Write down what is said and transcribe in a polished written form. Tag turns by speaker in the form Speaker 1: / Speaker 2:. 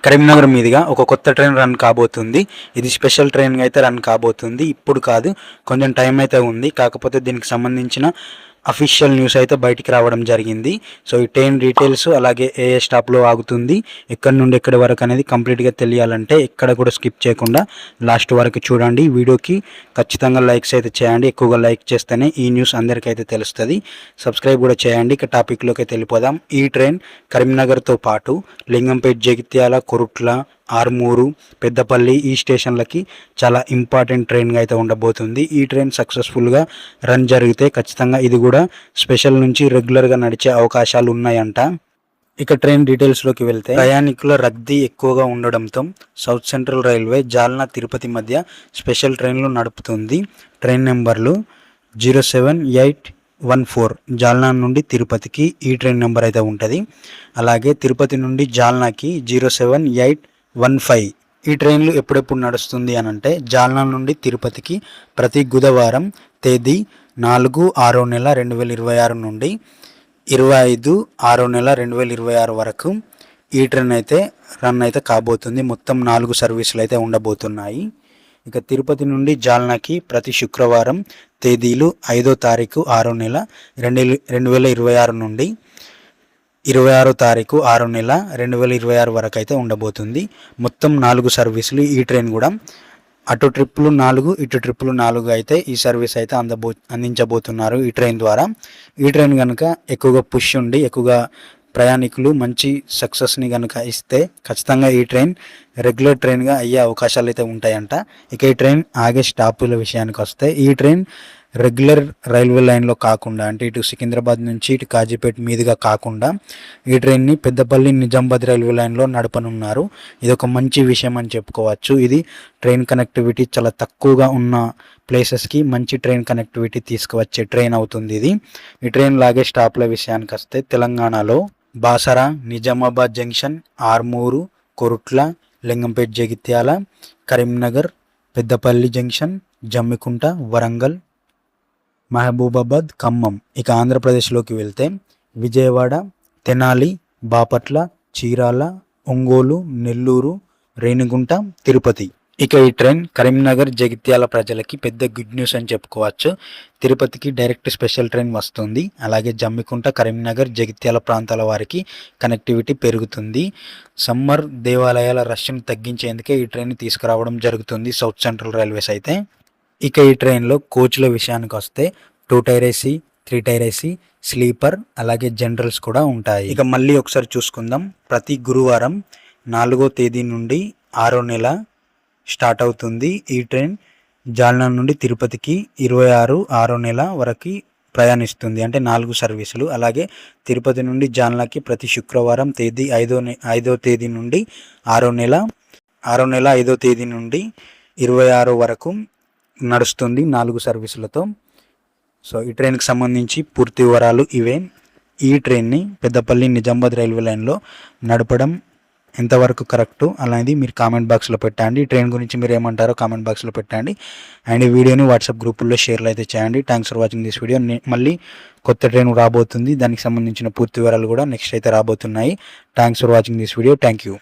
Speaker 1: కరీంనగర్ మీదుగా ఒక కొత్త ట్రైన్ రన్ కాబోతుంది. ఇది స్పెషల్ ట్రైన్గా అయితే రన్ కాబోతుంది. ఇప్పుడు కాదు, కొంచెం టైం అయితే ఉంది. కాకపోతే దీనికి సంబంధించిన అఫీషియల్ న్యూస్ అయితే బయటికి రావడం జరిగింది. సో ఈ ట్రైన్ డీటెయిల్స్, అలాగే ఏ స్టాప్లో ఆగుతుంది, ఎక్కడి నుండి ఎక్కడి వరకు అనేది కంప్లీట్గా తెలియాలంటే ఎక్కడ కూడా స్కిప్ చేయకుండా లాస్ట్ వరకు చూడండి. వీడియోకి ఖచ్చితంగా లైక్స్ అయితే చేయండి. ఎక్కువగా లైక్ చేస్తేనే ఈ న్యూస్ అందరికైతే తెలుస్తుంది. సబ్స్క్రైబ్ కూడా చేయండి. ఇక టాపిక్లోకి అయితే వెళ్ళిపోదాం. ఈ ట్రైన్ కరీంనగర్తో పాటు లింగంపేట్, జగిత్యాల, కొరుట్ల, ఆర్మూరు, పెద్దపల్లి ఈ స్టేషన్లకి చాలా ఇంపార్టెంట్ ట్రైన్గా అయితే ఉండబోతుంది. ఈ ట్రైన్ సక్సెస్ఫుల్గా రన్ జరిగితే ఖచ్చితంగా ఇది కూడా స్పెషల్ నుంచి రెగ్యులర్గా నడిచే అవకాశాలు ఉన్నాయంట. ఇక ట్రైన్ డీటెయిల్స్లోకి వెళ్తే, ప్రయాణికుల రద్దీ ఎక్కువగా ఉండడంతో south central railway Jalna, Tirupati మధ్య స్పెషల్ ట్రైన్లు నడుపుతుంది. ట్రైన్ నెంబర్లు 07814 జాల్నా నుండి తిరుపతికి ఈ ట్రైన్ నెంబర్ అయితే ఉంటుంది. అలాగే తిరుపతి నుండి జాల్నాకి 07815. ఈ ట్రైన్లు ఎప్పుడెప్పుడు నడుస్తుంది అని అంటే, జాల్నా నుండి తిరుపతికి ప్రతి బుధవారం తేదీ 4/6/2026 నుండి 25/6/2026 వరకు ఈ ట్రైన్ అయితే రన్ అయితే కాబోతుంది. మొత్తం 4 సర్వీసులు అయితే ఉండబోతున్నాయి. ఇక తిరుపతి నుండి జాల్నాకి ప్రతి శుక్రవారం తేదీలు 5వ తారీఖు 6/6/2026 నుండి 26వ తారీఖు 6/6/2026 వరకు అయితే ఉండబోతుంది. మొత్తం 4 సర్వీసులు. ఈ ట్రైన్ కూడా అటు ట్రిప్పులు 4, ఇటు ట్రిప్పులు 4 అయితే ఈ సర్వీస్ అయితే అందించబోతున్నారు ఈ ట్రైన్ ద్వారా. ఈ ట్రైన్ కనుక ఎక్కువగా పుష్ ఉండి ఎక్కువగా ప్రయాణికులు మంచి సక్సెస్ని కనుక ఇస్తే ఖచ్చితంగా ఈ ట్రైన్ రెగ్యులర్ ట్రైన్గా అయ్యే అవకాశాలు అయితే ఉంటాయంట. ఇక ఈ ట్రైన్ ఆగే స్టాపుల విషయానికి వస్తే, ఈ ట్రైన్ రెగ్యులర్ రైల్వే లైన్లో కాకుండా, అంటే ఇటు సికింద్రాబాద్ నుంచి ఇటు కాజీపేట మీదుగా కాకుండా ఈ ట్రైన్ని పెద్దపల్లి, నిజామాబాద్ రైల్వే లైన్లో నడపనున్నారు. ఇది ఒక మంచి విషయం అని చెప్పుకోవచ్చు. ఇది ట్రైన్ కనెక్టివిటీ చాలా తక్కువగా ఉన్న ప్లేసెస్కి మంచి ట్రైన్ కనెక్టివిటీ తీసుకువచ్చే ట్రైన్ అవుతుంది ఇది. ఈ ట్రైన్ లాగే స్టాప్ల విషయానికి వస్తే, తెలంగాణలో బాసరా, నిజామాబాద్ జంక్షన్, ఆర్మూరు, కొరుట్ల, లింగంపేట్, జగిత్యాల, కరీంనగర్, పెద్దపల్లి జంక్షన్, జమ్మికుంట, వరంగల్, మహబూబాబాద్, ఖమ్మం. ఇక ఆంధ్రప్రదేశ్లోకి వెళ్తే విజయవాడ, తెనాలి, బాపట్ల, చీరాల, ఒంగోలు, నెల్లూరు, రేణిగుంట, తిరుపతి. ఇక ఈ ట్రైన్ కరీంనగర్, జగిత్యాల ప్రజలకి పెద్ద గుడ్ న్యూస్ అని చెప్పుకోవచ్చు. తిరుపతికి డైరెక్ట్ స్పెషల్ ట్రైన్ వస్తుంది. అలాగే జమ్మికుంట, కరీంనగర్, జగిత్యాల ప్రాంతాల వారికి కనెక్టివిటీ పెరుగుతుంది. సమ్మర్ దేవాలయాల రష్ను తగ్గించేందుకే ఈ ట్రైన్ తీసుకురావడం జరుగుతుంది సౌత్ సెంట్రల్ రైల్వేస్ అయితే. ఇక ఈ ట్రైన్లో కోచ్ల విషయానికి వస్తే 2 tier AC, 3 tier AC, sleeper, అలాగే జనరల్స్ కూడా ఉంటాయి. ఇక మళ్ళీ ఒకసారి చూసుకుందాం. ప్రతి గురువారం 4వ తేదీ నుండి 6వ నెల స్టార్ట్ అవుతుంది ఈ ట్రైన్. జాల్నా నుండి తిరుపతికి 26/6 నెల వరకు ప్రయాణిస్తుంది, అంటే 4 సర్వీసులు. అలాగే తిరుపతి నుండి జాల్నాకి ప్రతి శుక్రవారం తేదీ 5వ తేదీ నుండి 6వ నెల 5వ తేదీ నుండి 26 వరకు నడుస్తుంది 4 సర్వీసులతో. సో ఈ ట్రైన్కి సంబంధించి పూర్తి వివరాలు ఇవే. ఈ ట్రైన్ని పెద్దపల్లి, నిజామాబాద్ రైల్వే లైన్లో నడపడం ఎంతవరకు కరెక్టు అనేది మీరు కామెంట్ బాక్స్లో పెట్టండి. ఈ ట్రైన్ గురించి మీరు ఏమంటారో కామెంట్ బాక్స్లో పెట్టండి. అండ్ ఈ వీడియోని వాట్సాప్ గ్రూపుల్లో షేర్లు అయితే చేయండి. Thanks for watching this video. మళ్ళీ కొత్త ట్రైన్ రాబోతుంది, దానికి సంబంధించిన పూర్తి వివరాలు కూడా నెక్స్ట్ అయితే రాబోతున్నాయి. Thanks for watching this video. Thank you.